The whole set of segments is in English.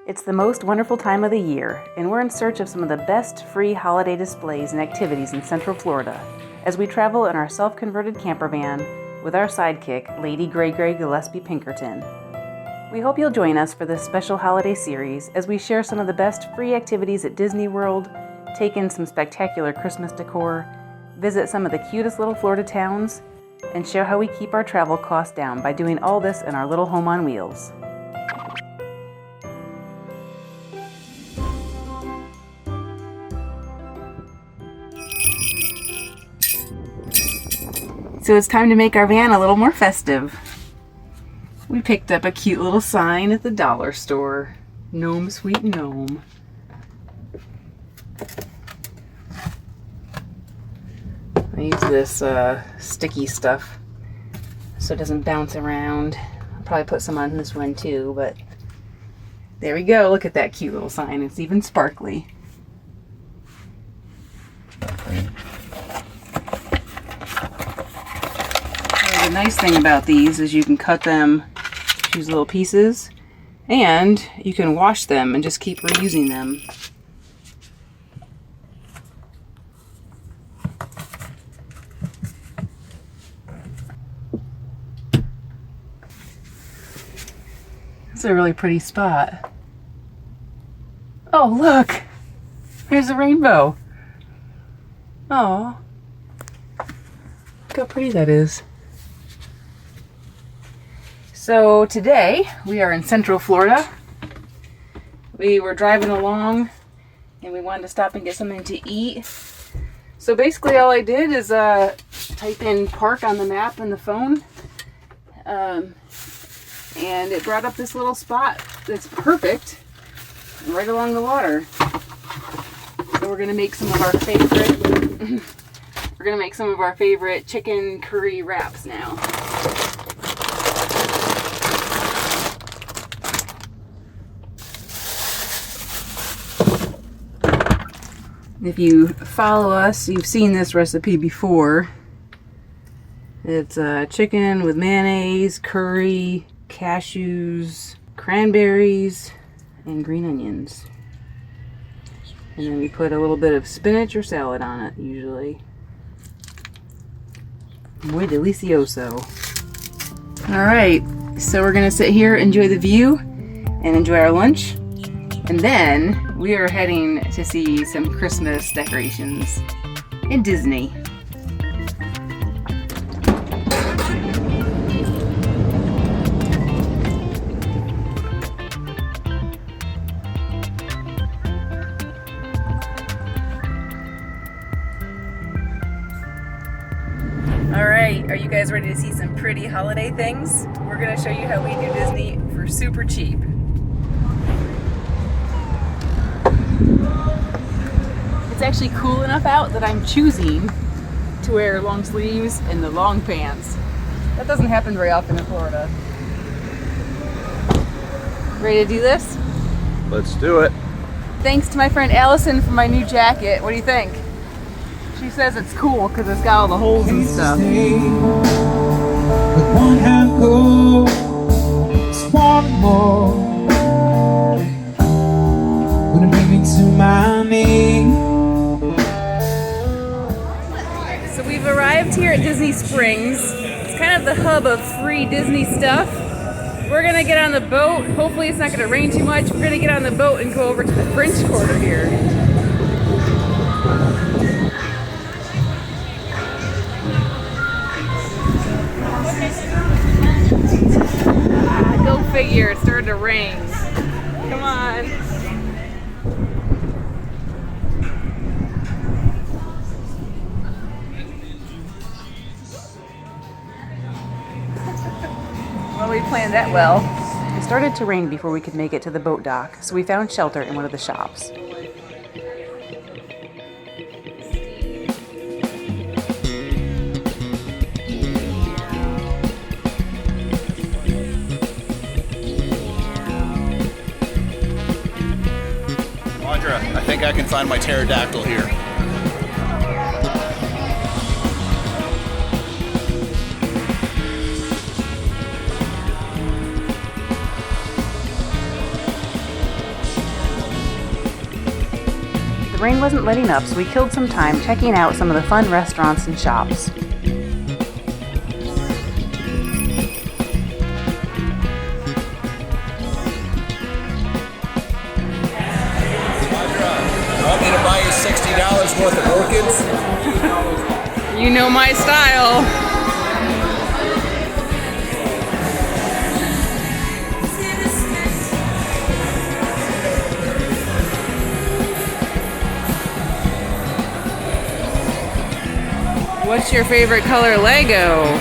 It's the most wonderful time of the year, and we're in search of some of the best free holiday displays and activities in Central Florida as we travel in our self-converted camper van with our sidekick, Lady Gray Gray Gillespie Pinkerton. We hope you'll join us for this special holiday series as we share some of the best free activities at Disney World, take in some spectacular Christmas decor, visit some of the cutest little Florida towns, and share how we keep our travel costs down by doing all this in our little home on wheels. So it's time to make our van a little more festive. We picked up a cute little sign at the dollar store. Gnome Sweet Gnome. I use this sticky stuff so it doesn't bounce around. I'll probably put some on this one too, but there we go. Look at that cute little sign. It's even sparkly. The nice thing about these is you can cut them to these little pieces and you can wash them and just keep reusing them. It's a really pretty spot. Oh, look! There's a rainbow. Oh, look how pretty that is. So today we are in Central Florida. We were driving along and we wanted to stop and get something to eat. So basically all I did is type in park on the map in the phone. And it brought up this little spot that's perfect right along the water. So we're gonna make some of our favorite chicken curry wraps now. If you follow us, you've seen this recipe before. It's chicken with mayonnaise, curry, cashews, cranberries, and green onions. And then we put a little bit of spinach or salad on it, usually. Muy delicioso. Alright, so we're gonna sit here, enjoy the view, and enjoy our lunch. And then we are heading to see some Christmas decorations in Disney. Alright, are you guys ready to see some pretty holiday things? We're going to show you how we do Disney for super cheap. It's actually cool enough out that I'm choosing to wear long sleeves and the long pants. That doesn't happen very often in Florida. Ready to do this? Let's do it. Thanks to my friend Allison for my new jacket. What do you think? She says it's cool because it's got all the holes and stuff. With one hand go, just one more. Gonna bring me to my knees. So we've arrived here at Disney Springs. It's kind of the hub of free Disney stuff. We're gonna get on the boat. Hopefully it's not gonna rain too much. We're gonna get on the boat and go over to the French Quarter here. Go figure, it started to rain. Come on. Well, we planned that well. It started to rain before we could make it to the boat dock, so we found shelter in one of the shops. I think I can find my pterodactyl here. The rain wasn't letting up, so we killed some time checking out some of the fun restaurants and shops. Want me to buy you $60 worth of orchids? You know my style. What's your favorite color Lego?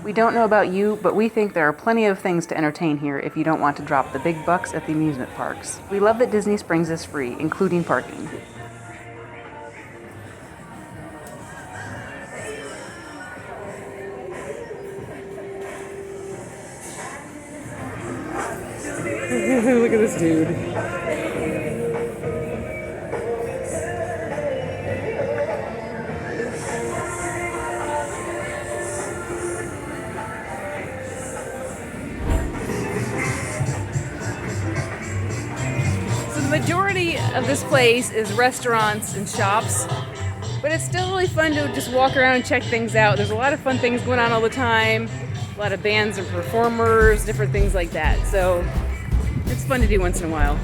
We don't know about you, but we think there are plenty of things to entertain here if you don't want to drop the big bucks at the amusement parks. We love that Disney Springs is free, including parking. Look at this dude. The majority of this place is restaurants and shops, but it's still really fun to just walk around and check things out. There's a lot of fun things going on all the time, a lot of bands and performers, different things like that. So it's fun to do once in a while.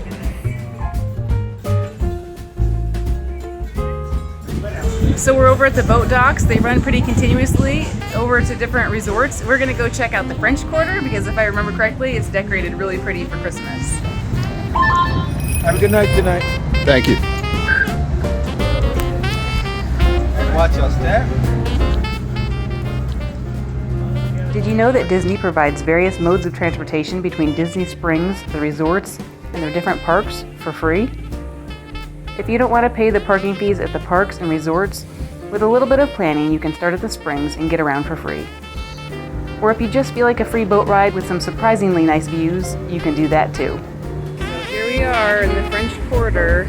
So we're over at the boat docks. They run pretty continuously over to different resorts. We're gonna go check out the French Quarter because if I remember correctly, it's decorated really pretty for Christmas. Have a good night tonight. Thank you. Watch your step. Did you know that Disney provides various modes of transportation between Disney Springs, the resorts, and their different parks for free? If you don't want to pay the parking fees at the parks and resorts, with a little bit of planning, you can start at the Springs and get around for free. Or if you just feel like a free boat ride with some surprisingly nice views, you can do that too. Here we are in the French Quarter.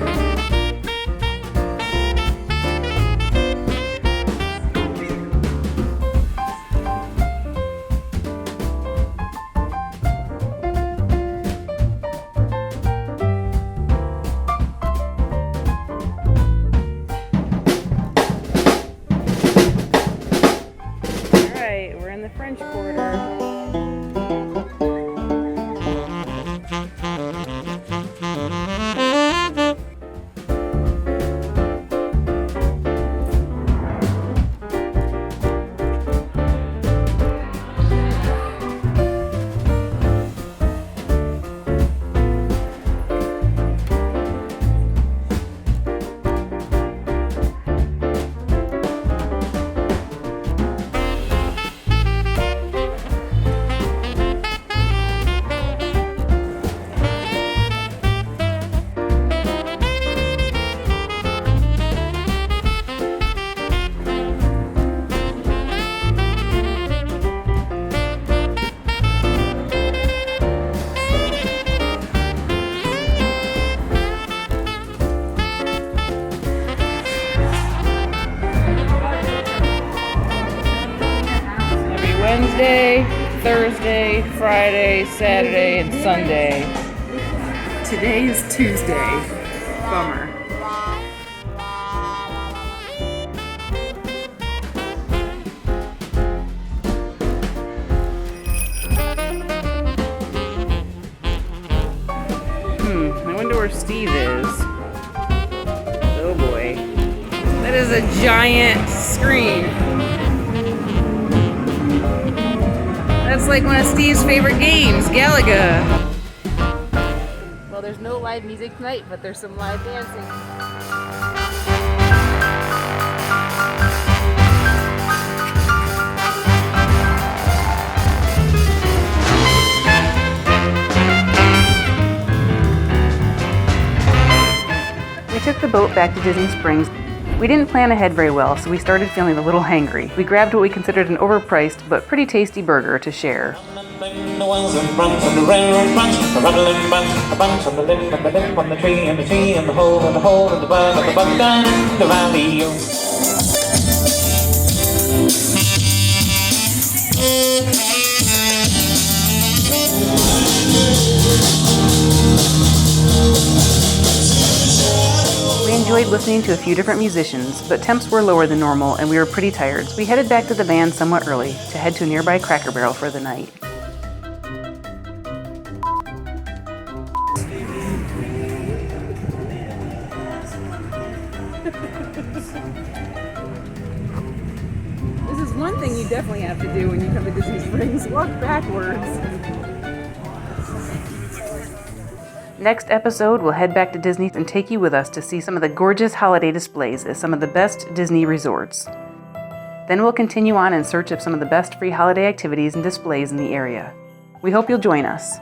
All right, we're in the French Quarter. Wednesday, Thursday, Friday, Saturday, and Sunday. Today is Tuesday. Bummer. I wonder where Steve is. Oh boy. That is a giant screen. That's like one of Steve's favorite games, Galaga. Well, there's no live music tonight, but there's some live dancing. boat back to Disney Springs. We didn't plan ahead very well, so we started feeling a little hangry. We grabbed what we considered an overpriced but pretty tasty burger to share. The ones that run from the railroad bunch, a rattling bunch, a bunch on the limb, and the limb on the tree, and the tree, and the hole, and the hole, and the bug down in the valley. We enjoyed listening to a few different musicians, but temps were lower than normal and we were pretty tired, so we headed back to the van somewhat early to head to a nearby Cracker Barrel for the night. This is one thing you definitely have to do when you come to Disney Springs, walk backwards. Next episode, we'll head back to Disney and take you with us to see some of the gorgeous holiday displays at some of the best Disney resorts. Then we'll continue on in search of some of the best free holiday activities and displays in the area. We hope you'll join us.